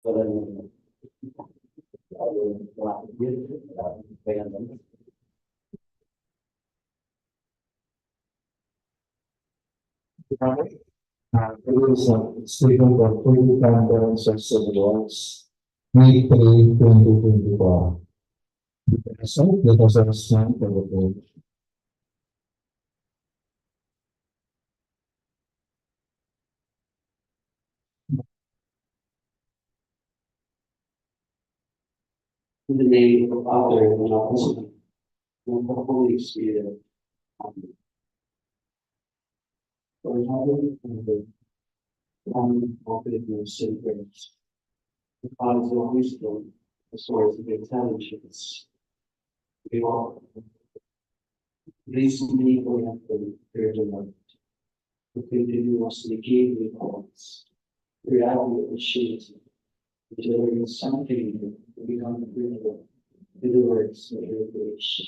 It is a statement of fully conference of civil rights, May 3, 2024. So, let us understand for the vote. In the name of the Father, and of the Son, and of the Holy Spirit. Amen. For heaven and earth, one of goodness and grace, the cause of wisdom, the source of intelligence. We all recently collected Virgin Mother, who continuously gave me thoughts, reality appreciated, delivering something to become grateful to the works of your creation.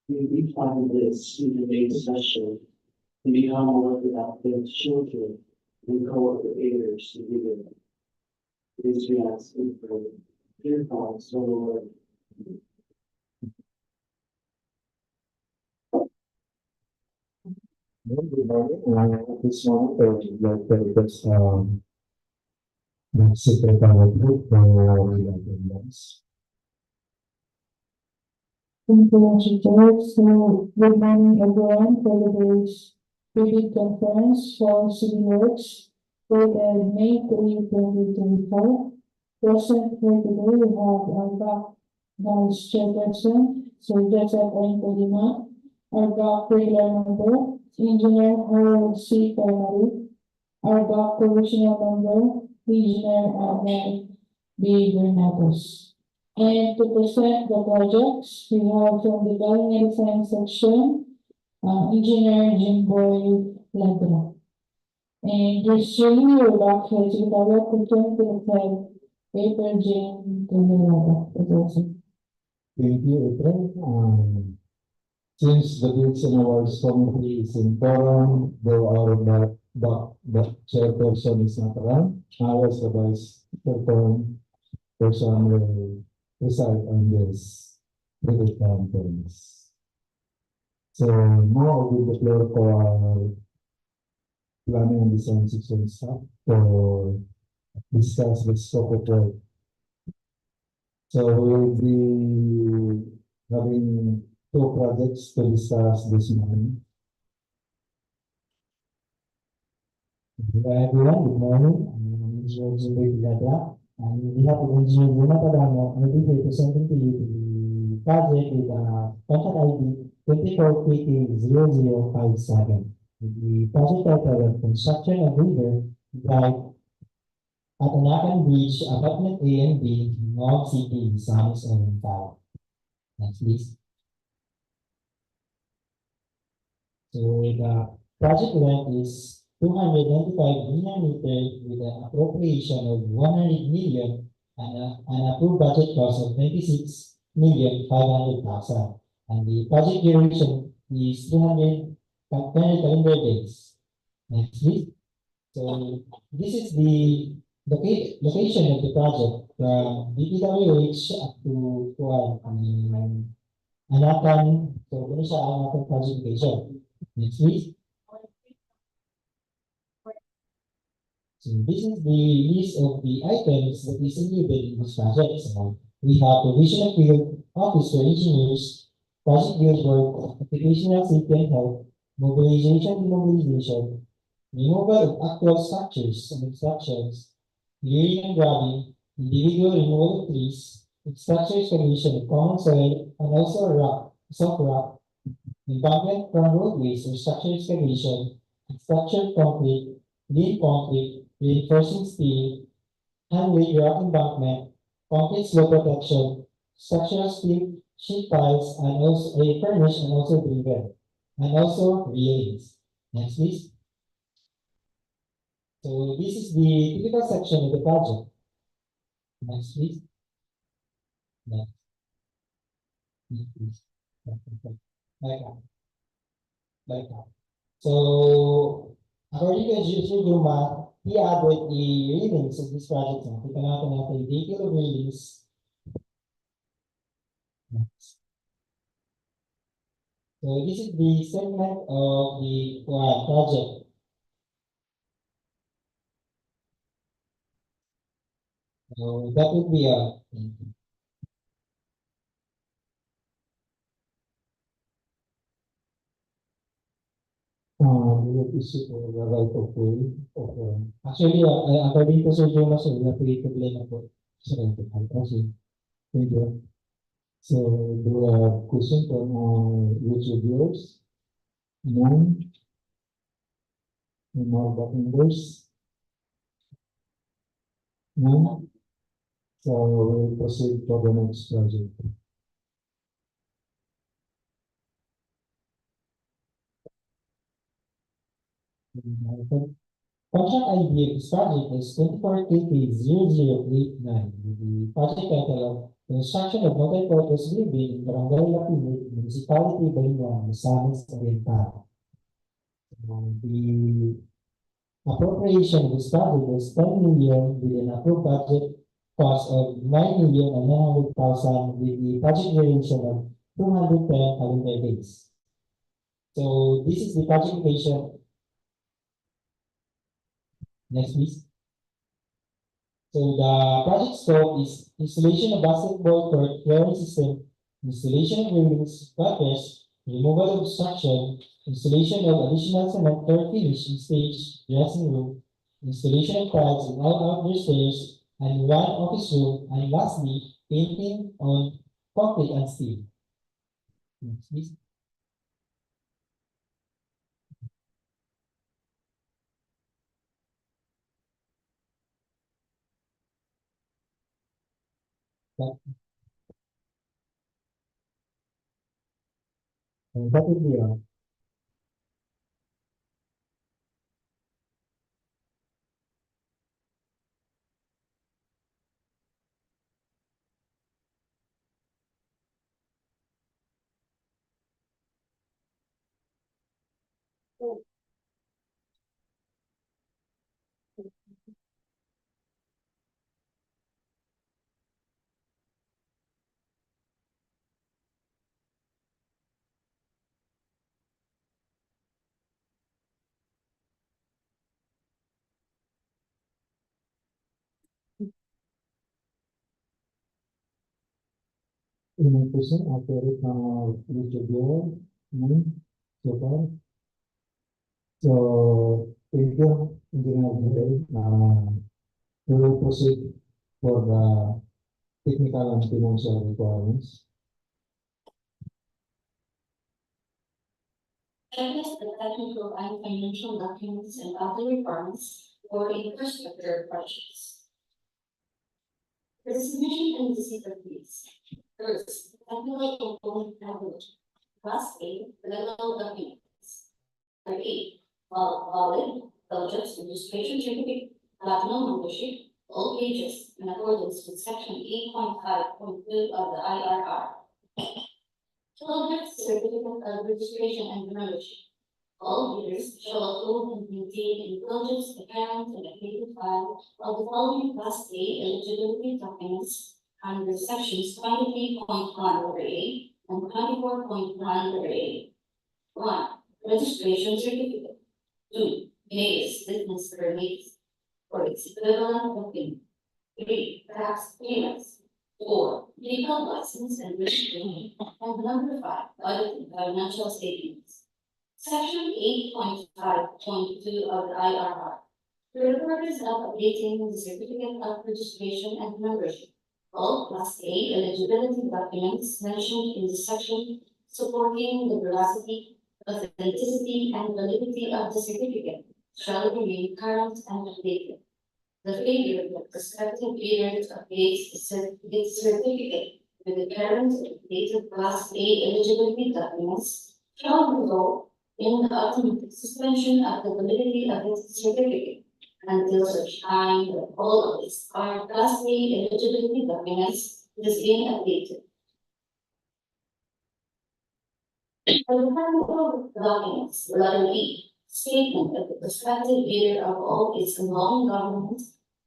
May we find this in the main session and become more productive children and co-creators together. This we ask in prayer. Dear God, so Lord. Good morning. This morning, I would like to request the secretary group for the attendance. Thank you, Mr. Chair. So, good morning everyone for today's public conference for city works dated May 3, 2024. Present for today, we have our back vice chairperson, Sir Joseph N. Colima, our back regular member, Engineer Harold C. Carnary, our back provisional member, Engineer Ahmed B. Bernatos. And to present the projects, we have from the Balingoan Design section, Engineer Gingoog Ladra. And this year, we will back here to the Procurement Paper Jane to Thank you, April. Since the Bids and Awards Committee is in forum, though our the chairperson is not around, I was the vice chairperson will reside on this public conference. So now I give the floor for planning and design section staff to discuss the scope of work. So we'll be having two projects to discuss this morning. Hello everyone, good morning. I'm Engineer Gingoog Ladra. And on behalf of Engineer Gingoog, I'll be presenting to you the project with contract ID 24PT0057. The project title of construction of river drive at Anakan Bridge, Abutment A and B, Gingoog City, Misamis Oriental. Next please. So the project length is 295 linear meters with an appropriation of 100 million and an approved budget cost of 26,500,000. And the project duration is 300 calendar days. Next please. So this is the location of the project from DPWH up to Anakan. So this is Anakan project location. Next please. So this is the list of the items that is included in this project. So we have provisional field office for engineers, project field work, occupational safety and health, mobilization, demobilization, removal of actual structures and obstructions, clearing and grabbing, individual removal of trees, structure excavation of common soil and also soft rock, embankment from roadways or structure excavation, structured concrete, lead concrete, reinforcing steel, hand-laid rock embankment, concrete slope protection, structural steel sheet piles, and also a furnace and also bringer, and also railings. Next, please. So this is the typical section of the project. Next, please. Next. Next, please. Like that. Like that. So according to Engineer Guma, he added a readings of this project. Kita natin a detail of readings. So this is the segment of the project. So that would be we issue for the right of way of, actually, according to Sir Jonas, we have to na po. okay. Thank you. So, do you have question from YouTube viewers? None? No more back members? None? So, we'll proceed for the next project. Contract ID of this project is 24KK0089. The project title of Construction of Multipurpose Building in Barangay Lapinig, Municipality, Balingoan, Misamis Oriental. The appropriation of this project is 10 million with an approved budget cost of 9,900,000 with the project duration of 210 calendar days. So this is the project location. Next, please. So the project scope is installation of basketball court flooring system, installation of railings, gutters, removal of obstruction, installation of additional cement floor finish in stage dressing room, installation of tiles in all outdoor stairs, and one office room, and lastly, painting on concrete and steel. Next, please. And that would be all. Any question after it from YouTube viewer? None? So far? So, thank you, Engineer Miguel. We will proceed for the technical and financial requirements. Checklist the technical and financial documents and other requirements for infrastructure projects. For the submission and receipt of these. First, technical component coverage. Class A, level documents. Number 8, valid, Belgium's registration certificate, platinum membership, all pages in accordance with section 8.5.2 of the IRR. 12 certificate of registration and membership. All bidders shall upload and maintain intelligence account and updated file of the following Class A eligibility documents under sections 23.1 and 24.1 1. Registration certificate. 2. Mayor's business permit for its equivalent document. 3. Tax payments. 4. Legal license and registration. And number 5. Audited financial statements. Section 8.5.2 of the IRR. For the purpose of updating the certificate of registration and membership, all Class A eligibility documents mentioned in this section supporting the veracity, authenticity, and validity of the certificate shall remain current and updated. The failure of the prospective bidder to update its certificate with the current updated Class A eligibility documents shall result in the automatic suspension of the validity of its certificate until such time that all of its Class A eligibility documents is being updated. For the technical documents, letter B, statement of the prospective bidder of all its involving government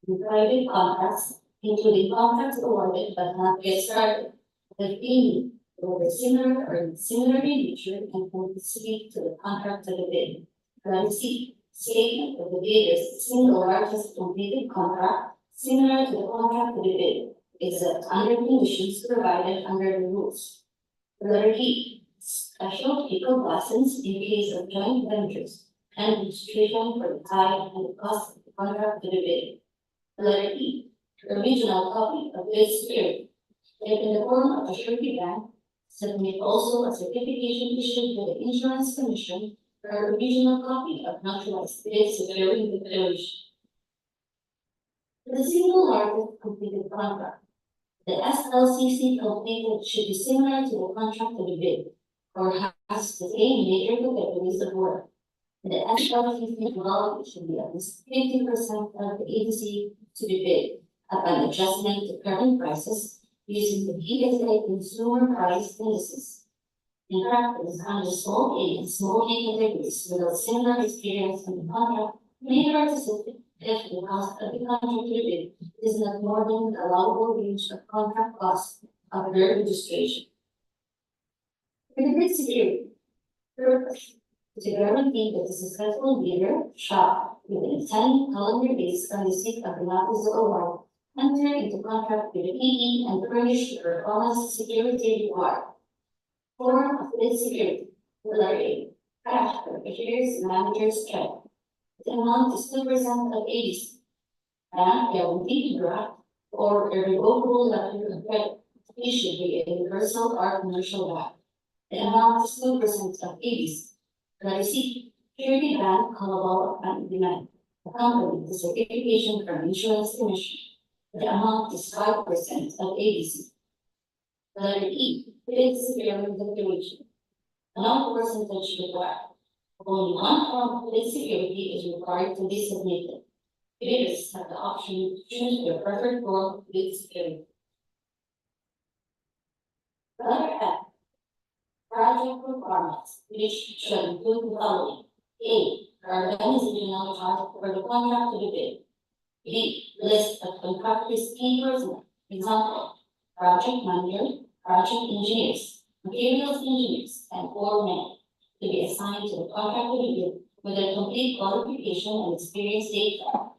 and private contracts, including contracts awarded but not yet started, that any whether similar or similar in nature and can speak to the contract of the bid. C. Statement of the bidder's single largest completed contract similar to the contract of the bid, except under conditions provided under the rules. Letter D. Special equal license in case of joint ventures and registration for the time and the cost of the contract to the bid. Letter E. Original copy of bid security, if in the form of a surety bond, submit also a certification issued by the Insurance Commission or a original copy of notarized bid securing the declaration. For the single largest completed contract, the SLCC completed should be similar to the contract of the bid or has the same major categories of work. The SLCC development should be at least 50% of the agency to be bid upon adjustment to current prices using the PSA consumer price indices. In practice, under small A and small A categories without similar experience in the contract may participate if the cost of the contract to be bid is not more than the allowable range of contract costs of their registration. For the bid security, purpose is to guarantee that the successful bidder shall, within 10 calendar days from receipt of the notice of award, enter into contract with the PE and furnish the performance security required. Form of bid security. Letter A. Cash for cashiers, managers, check. The amount is 2% of ADC. And guaranteed draft or a revocable letter of credit issued by a universal or commercial bank. The amount is 2% of ADC. Letter C. Surety bank callable upon demand. Accompanied the certification from Insurance Commission. The amount is 5% of ADC. Letter E. Bid security declaration. Amount percentage required. Only one form of bid security is required to be submitted. Bidders have the option to choose their preferred form of bid security. Letter F. Project requirements, which should include the following. A. Organizational chart for the contract to be bid. B. List of contractors' key personnel. Example, project manager, project engineers, materials engineers, and foremen to be assigned to the contract to be bid with their complete qualification and experience data.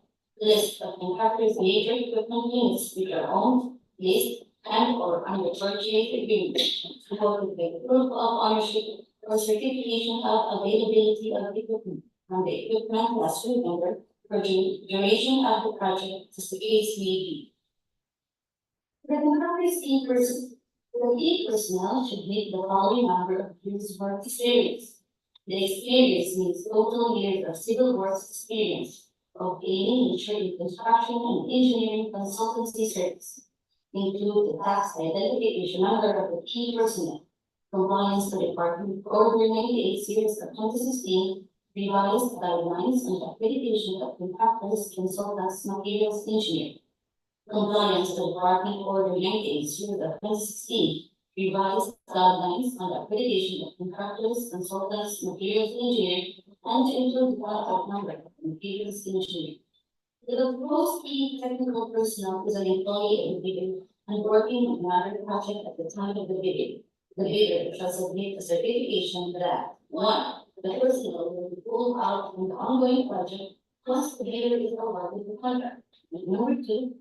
List of contractors' major equipment units which are owned, leased, and or under purchase agreement, supported by proof of ownership or certification of availability of equipment from the equipment master vendor for duration of the project as the case may be. The contractor's key personnel should meet the following number of years work experience. The experience means total years of civil works experience of any nature in construction and engineering consultancy service. Include the tax identification number of the key personnel, compliance to Department Order 98 series of 2016, revised guidelines on the accreditation of contractors, consultants, materials engineer, compliance to Department Order 98 series of 2016, revised guidelines on the accreditation of contractors, consultants, materials engineer, and to include the contract number of materials engineer. The proposed key technical personnel is an employee of the bidder and working on another project at the time of the bidding. The bidder shall submit a certification that 1. The personnel will be pulled out from the ongoing project once the bidder is awarded the contract. And number 2,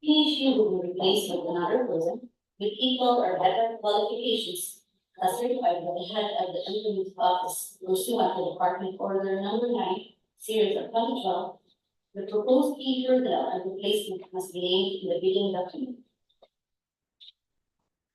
he will be replaced with another person with equal or better qualifications as certified by the head of the Implement Office pursuant to Department Order number 9, series of 2012. The proposed key personnel and replacement must be named in the bidding document.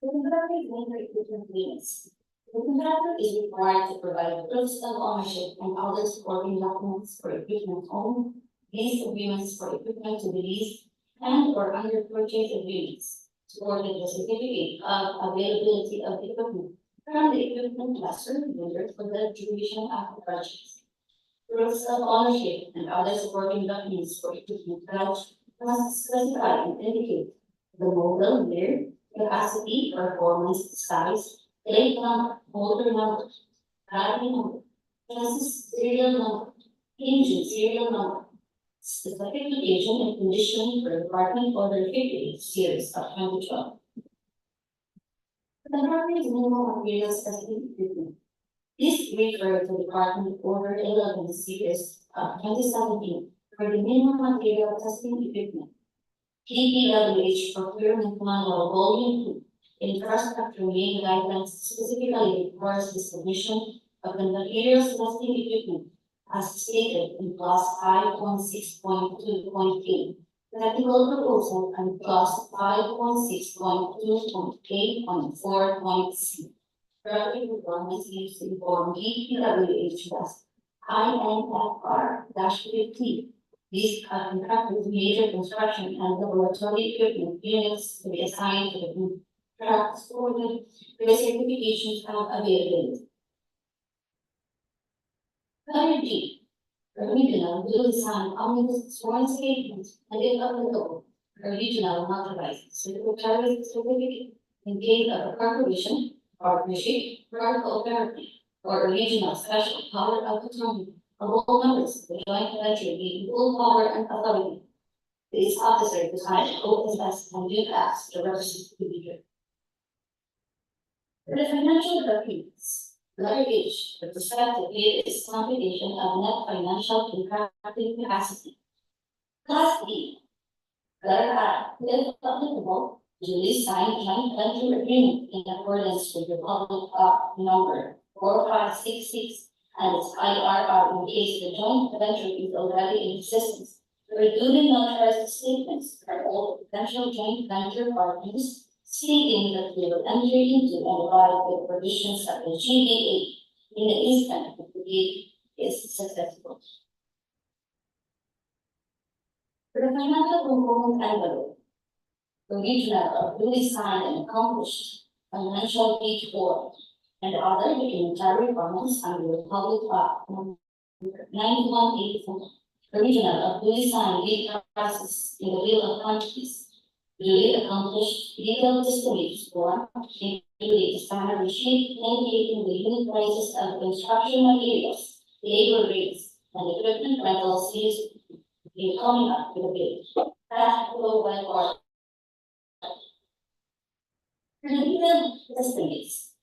The contractor is named for equipment units. The contractor is required to provide proofs of ownership and other supporting documents for equipment owned, lease agreements for equipment to be leased, and or under purchase agreements, supported the certificate of availability of equipment from the equipment master vendor for the duration of the project. Proofs of ownership and other supporting documents for equipment must specify and indicate the model, year, capacity, performance, size, plate number, motor number, battery number, Process serial number, engine serial number, specific location and condition for Department Order 58 series of 2012. The Department's minimum materials testing equipment. This refer to Department Order 11 series of 2017 for the minimum material testing equipment. DPWH Procurement Manual Volume 2 Infrastructure Main Guidelines specifically requires the submission of the materials testing equipment as stated in clause 5.6.2.8. Technical proposal and clause 5.6.2.8.4.c. Project requirements used to inform DPWH INFR-15. These contractors major construction and laboratory equipment units to be assigned to the contracts ordered for the certifications of availability. Brgy, regional will sign omnibus sworn statement and if applicable, regional notarized secretary certificate in case of a corporation, partnership, or cooperative, or regional special power of attorney of all members of the joint venture being full power and authority. This officer to sign oath and give acts to represent the leader. For the financial documents, letter H, the prospective year is computation of net financial contracting capacity. Class B, letter I, if applicable, duly signed joint venture agreement in accordance with the public number 4566 and its IRR in case the joint venture is already in existence. The duly notarized statements are all potential joint venture partners stating that they will enter into and abide with the provisions of the GDA in the instant that the deed is successful. For the financial component envelope, the regional or duly signed and accomplished financial deed form and other documentary requirements under the public act number 9184, the regional or duly signed deed process in the bill of quantities. Duly accomplished legal estimates form, including the standard sheet indicating the unit prices of construction materials, labor rates, and equipment rentals used in coming up with a bid. Cash flow by order. For the detailed estimates,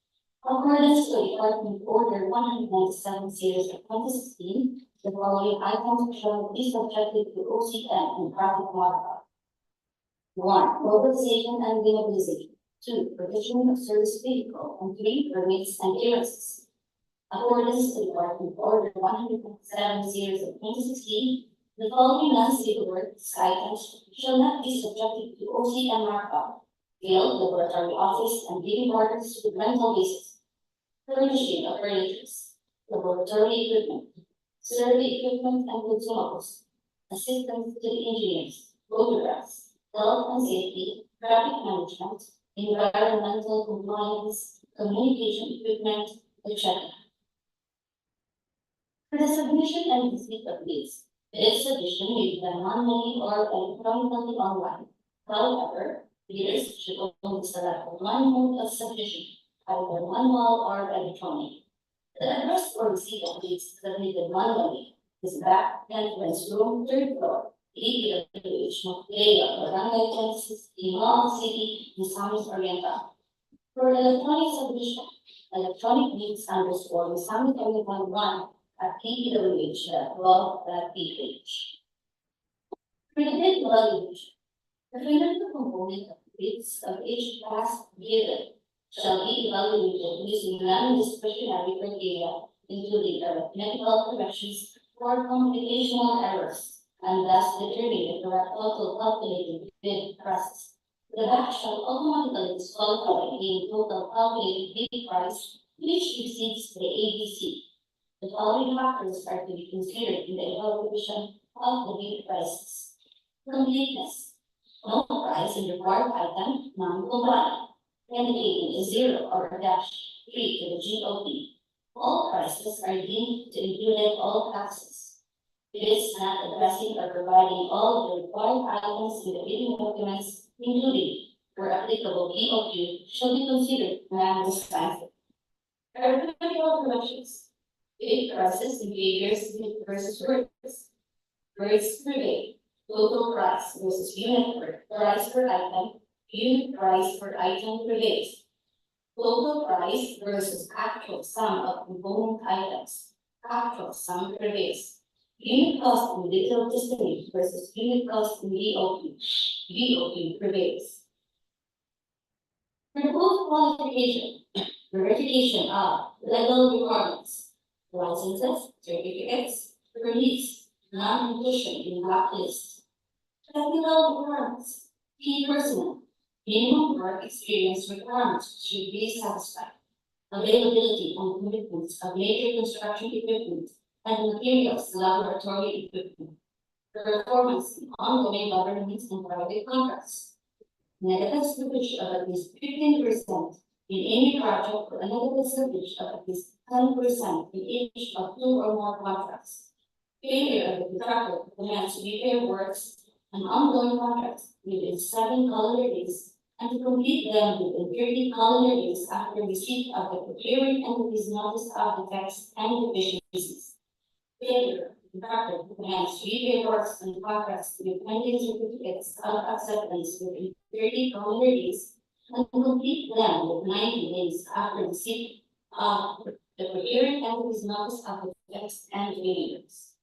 accordance to Department Order 197 series of 2016, the following items shall be subjected to OCM and profit modifier. 1. Mobilization and demobilization. 2. Provision of service vehicle. And 3. Permits and clearances. Accordance to Department Order 107 series of 2016, the following non-civil works items shall not be subjected to OCM markup. Field, laboratory office, and giving orders to the rental basis. Furnishing of furnitures, laboratory equipment, survey equipment and consumables, assistance to the engineers, photographs, health and safety, traffic management, environmental compliance, communication equipment, etc. For the submission and receipt of bids, bid submission may be done manually or electronically online. However, bidders should only select one mode of submission, either manual or electronic. The address for receipt of bids submitted manually is back entrance room, 3rd floor, DPWH Barangay 1060, Mall City, Misamis Oriental. For electronic submission, electronic bids underscore Misamis Oriental 1 at dpwh.gov.ph. For the bid evaluation, the financial component of bids of each class bidder shall be evaluated using non-discretionary criteria, including arithmetical corrections or computational errors, and thus determine the correct total calculated bid process. The batch shall automatically disqualify the total calculated bid price which exceeds the ABC. The following factors are to be considered in the evaluation of the bid prices. Completeness. No price in required item non-compliant, indicating a 0 or a dash 3 to the GOP. All prices are deemed to include all taxes. Bids not addressing or providing all of the required items in the bidding documents, including, where applicable, BOQ, shall be considered non-responsive. Arithmetical corrections. Bid prices and behaviors versus words. Words per day. Total price versus unit price per item. Unit price per item per day. Total price versus actual sum of component items. Actual sum per base. Unit cost in detailed estimate versus unit cost in VOP. VOP per base. Proposed qualification, verification of legal requirements, licenses, certificates, release, non-inclusion in blacklist. Technical requirements, key personnel, minimum work experience requirements should be satisfied. Availability and commitments of major construction equipment and materials, laboratory equipment. Performance in ongoing government and private contracts. Negative slippage of at least 15% in any project or a negative slippage of at least 10% in each of 2 or more contracts. Failure of the contractor to commence repair works and ongoing contracts within 7 calendar days and to complete them within 30 calendar days after receipt of the procuring entity's notice of defects and deficiencies. Failure of the contractor to commence repair works and contracts with pending certificates of acceptance within 30 calendar days and complete them with 90 days after receipt of the procuring entity's notice of defects and failures.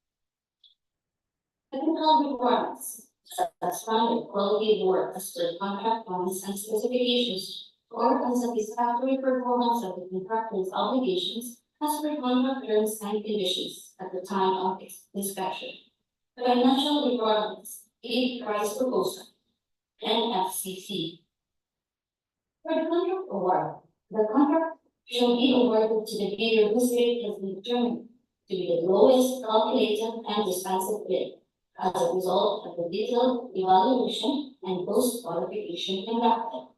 Technical requirements. Standard quality of work as per contract plans and specifications or unsatisfactory performance of the contractor's obligations as per contract terms and conditions at the time of inspection. Financial requirements, bid price proposal, NFCC. For the contract award, the contract shall be awarded to the bidder whose rate has been determined to be the lowest calculated and dispensable bid as a result of the detailed evaluation and post-qualification conducted.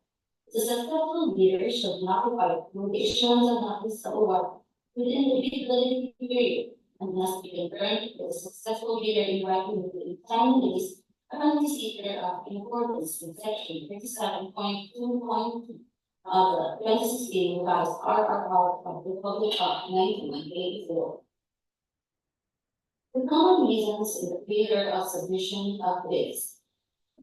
The successful bidder shall notify through the issuance of notice of award within the bid validity period and must be confirmed with the successful bidder in writing within 10 days upon receipt thereof in accordance with section 37.2.2 of the 2016 revised RRR of the Republic of 1984. The common reasons in the failure of submission of bids.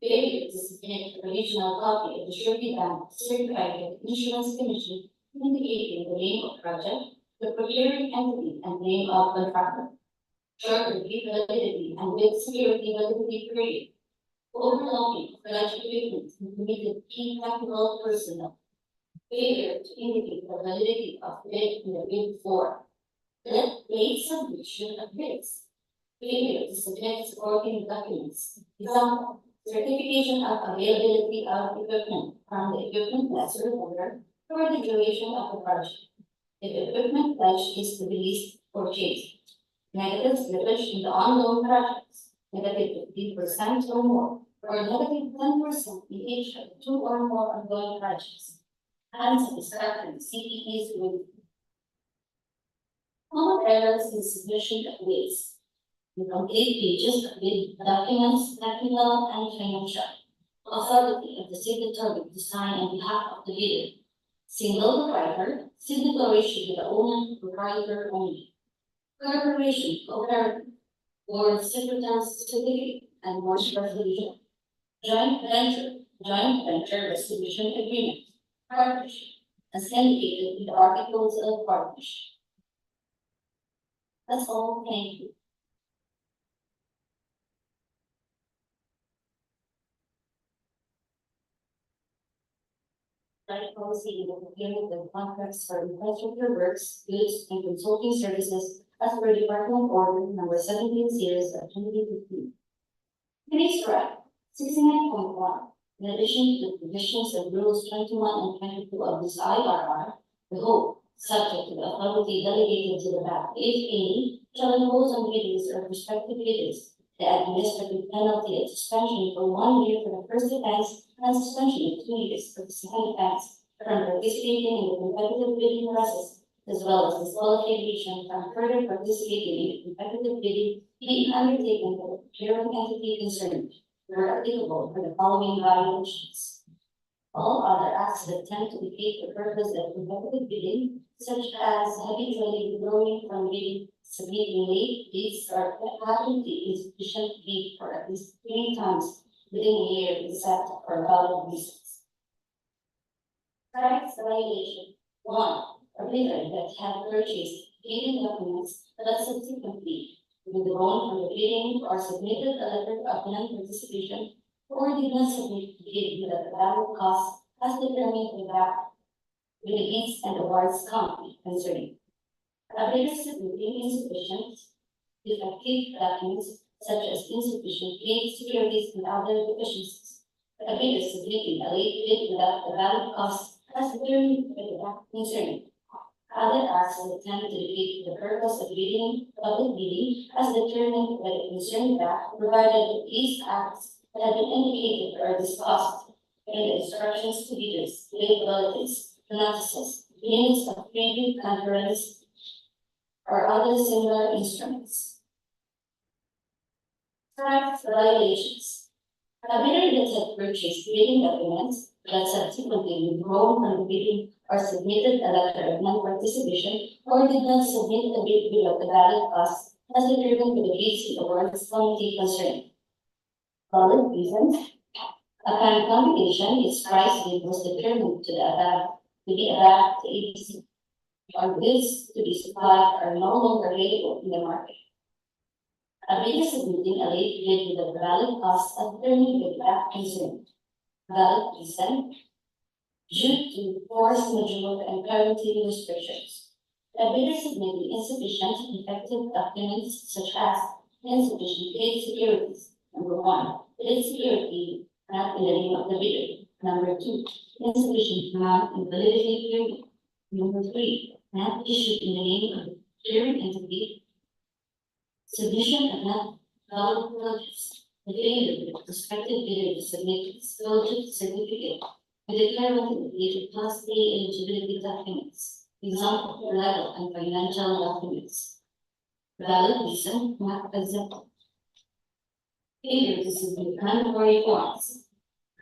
Failure to submit the original copy of the surety bank certified by the Insurance Commission indicating the name of project, the procuring entity, and name of contractor. Short review validity and bid security validity period. Overlapping of project equipment and committed key technical personnel. Failure to indicate the validity of bid in the bid form. Late submission of bids. Failure to submit supporting documents. Example, certification of availability of equipment from the equipment lessor holder for the duration of the project. If equipment pledge is to be leased or changed. Negative slippage in the ongoing projects, negative 15% or more, or negative 10% in each of 2 or more ongoing projects. Unsatisfactory CPEs with common errors in submission of bids. Incomplete pages of bid documents, technical and financial. Authority of the signatory to sign on behalf of the bidder. Single proprietor, signatory should be the owner, proprietor only. Corporation, cooperative, board secretary's certificate, and board resolution. Joint venture resolution agreement, partnership, as indicated in the articles of partnership. That's all, thank you. Policy in the procurement of contracts for infrastructure works, goods, and consulting services as per Department Order number 17 series of 2015. Today's draft 69.1. In addition to the provisions of rules 21 and 22 of this IRR, the whole, subject to the authority delegated to the BAC, if any, shall impose on bidders or prospective bidders the administrative penalty of suspension for 1 year for the first offense and suspension of 2 years for the second offense from participating in the competitive bidding process, as well as disqualification from further participating in the competitive bidding being undertaken by the procuring entity concerned, where applicable for the following violations. All other acts that tend to defeat the purpose of competitive bidding, such as habitually withdrawing from bidding, submitting late bids, or having the insufficient bid for at least 3 times within a year, except for valid reasons. Rights violation. 1. A bidder that had purchased bidding documents but subsequently withdrawn from the bidding or submitted a letter of non-participation or did not submit the bid without a valid cause as determined with the bids and awards committee concerning. A bidder submitting insufficient defective documents such as insufficient bid securities and other deficiencies. A bidder submitting a late bid without a valid cause as determined by the act concerning. Other acts that tend to defeat the purpose of bidding, public bidding, as determined by the concerned act, provided that these acts had been indicated or discussed in the instructions to bidders, bid bulletins, notices, minutes of preview conference, or other similar instruments. Rights violations. A bidder that had purchased bidding documents that subsequently withdrawn from the bidding or submitted a letter of non-participation or did not submit a bid without a valid cause as determined by the bids and awards committee concerned. Valid reasons. Upon computation, its price bid was determined to be above the ABC, or goods to be supplied are no longer available in the market. A bidder submitting a late bid without a valid cause as determined by the act concerned. Valid reason. Due to force majeure and quarantine restrictions. A bidder submitting insufficient effective documents such as insufficient paid securities. Number 1, paid security not in the name of the bidder. Number 2, insufficient amount and validity period. Number 3, not issued in the name of the clearing entity. Submission of not valid diligence. The failure of the prospective bidder to submit its diligence certificate and declare related Class A eligibility documents, example, legal and financial documents. Valid reason not acceptable. Failure to submit mandatory forms,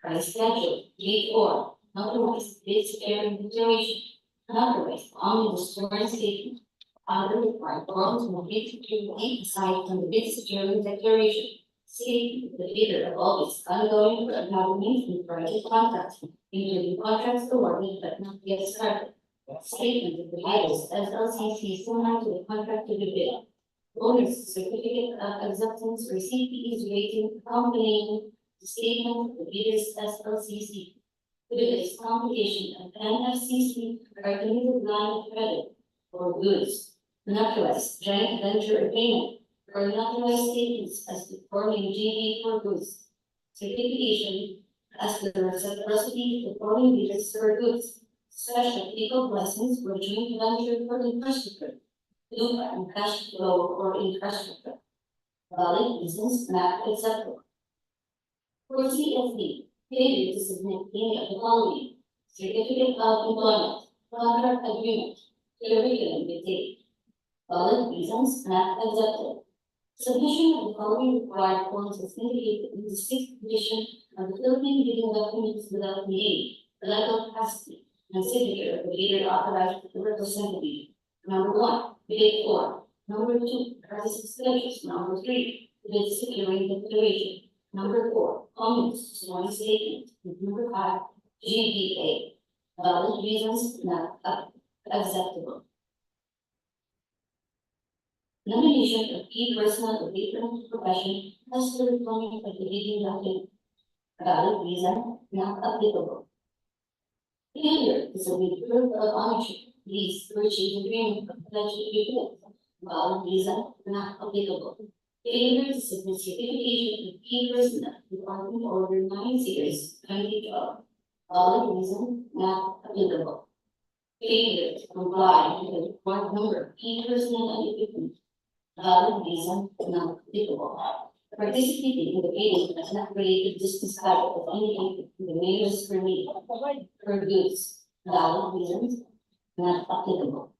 price schedule, bid or authorized bid securing declaration, unauthorized omnibus foreign statement, other required forms of bid security aside from the bid securing declaration. Stating the bidder of all its ongoing acknowledgement in private contracts, including contracts awarded but not yet started. Statement of the bidder's SLCC similar to the contract to be bid. Owner's certificate of acceptance or CPE's rating accompanying the statement of the bidder's SLCC. The bidder's computation of NFCC or committed line of credit for goods, unauthorized joint venture agreement, or unauthorized statements as to forming JV for goods, certification as to the reciprocity of forming bidders for goods, special legal license for joint venture for infrastructure, LUPA and cash flow for infrastructure. Valid reasons not acceptable. For CFD, failure to submit any of the following: certificate of employment, contract agreement, curriculum detail. Valid reasons not acceptable. Submission of the following required forms as indicated in the 6th edition of the Philippine bidding documents without name, legal capacity, and signature of the bidder authorized to represent the bidder. Number 1, bid form. Number 2, prices pledges. Number 3, bid securing declaration. Number 4, comments, sworn statement. Number 5, GBA. Valid reasons not acceptable. Nomination of key personnel of different profession as the requirement of the bidding document. Valid reason not applicable. Failure to submit proof of ownership, lease, purchase agreement, pledge report. Valid reason not applicable. Failure to submit certification of key personnel, Department Order 9 Series 2012. Valid reason not applicable. Failure to comply with the required number of key personnel and equipment. Valid reason not applicable. Participating in the bidding does not create a distance value of any input in the mayor's permit for goods. Valid reasons not applicable.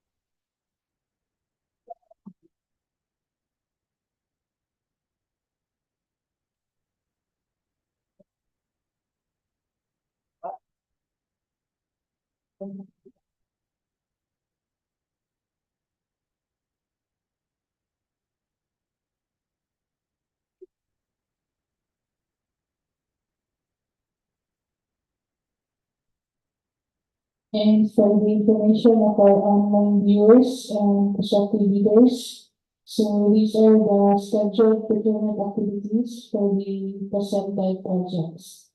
And for the information of our online viewers and prospective bidders, so these are the scheduled procurement activities for the presented projects.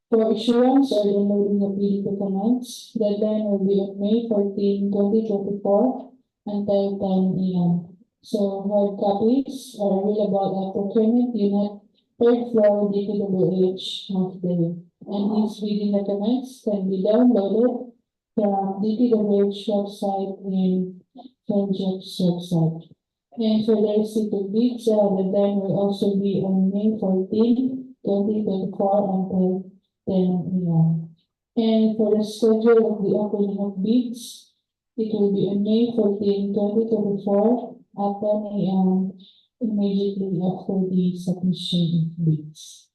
For issuance or downloading of bidding documents, deadline will be on May 14, 2024 until 10 a.m. So hard copies are available at procurement unit, third floor, DPWH Misamis. And these bidding documents can be downloaded from DPWH website and Project's website. And for the receipt of bids, the deadline will also be on May 14, 2024 until 10 a.m. And for the schedule of the opening of bids, it will be on May 14, 2024 at 10 a.m. immediately after the submission of bids.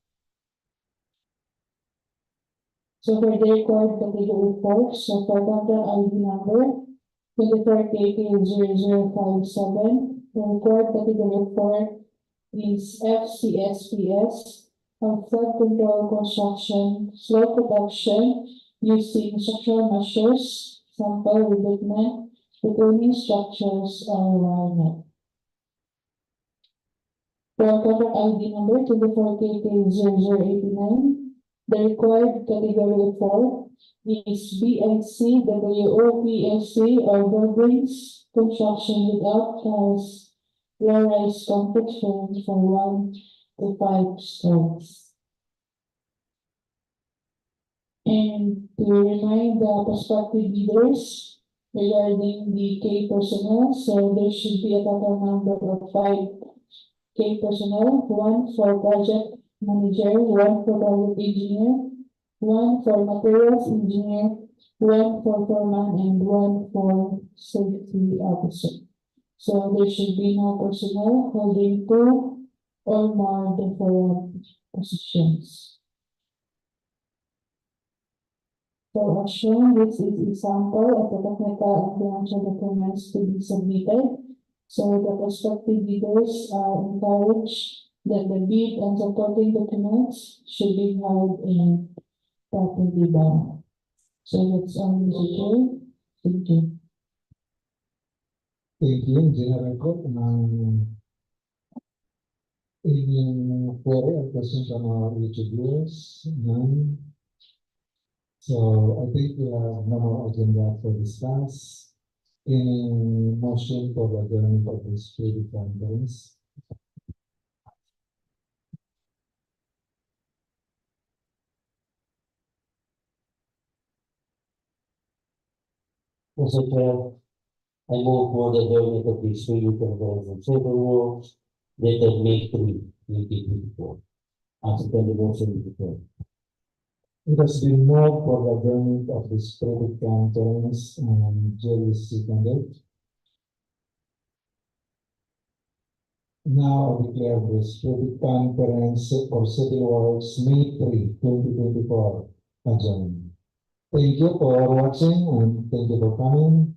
So for the required category 4, so for contact ID number 24KK0057, the required category 4 is FCSPS, of flood control construction, slope protection using structural measures, sample rebuildment, retaining structures or wirenet. For contact ID number 24KK0089, the required category 4 is BIC, WOPSC, or buildings construction without tiles, low-rise concrete frames from 1 to 5 stories. And to remind the prospective bidders regarding the K personnel, so there should be a total number of 5 K personnel, 1 for project manager, 1 for project engineer, 1 for materials engineer, 1 for foreman, and 1 for safety officer. So there should be no personnel holding 2 or more different positions. So as shown, this is example of the technical and financial documents to be submitted. So the prospective bidders are encouraged that the bid and supporting documents should be held in properly bound. So that's all, Mr. Chair. Thank you. Thank you, General Court. Any query or questions from our YouTube viewers? None. So I think we have no more agenda for discuss. Any motion for the adjournment of this public conference? Mr. Chair, I move for the adjournment of this public conference of February dated May 3, 2024. As per the motion before. It has been moved for the adjournment of this public conference and Jerry seconded. Now I declare this public conference for City Works May 3, 2024 adjourned. Thank you for watching and thank you for coming.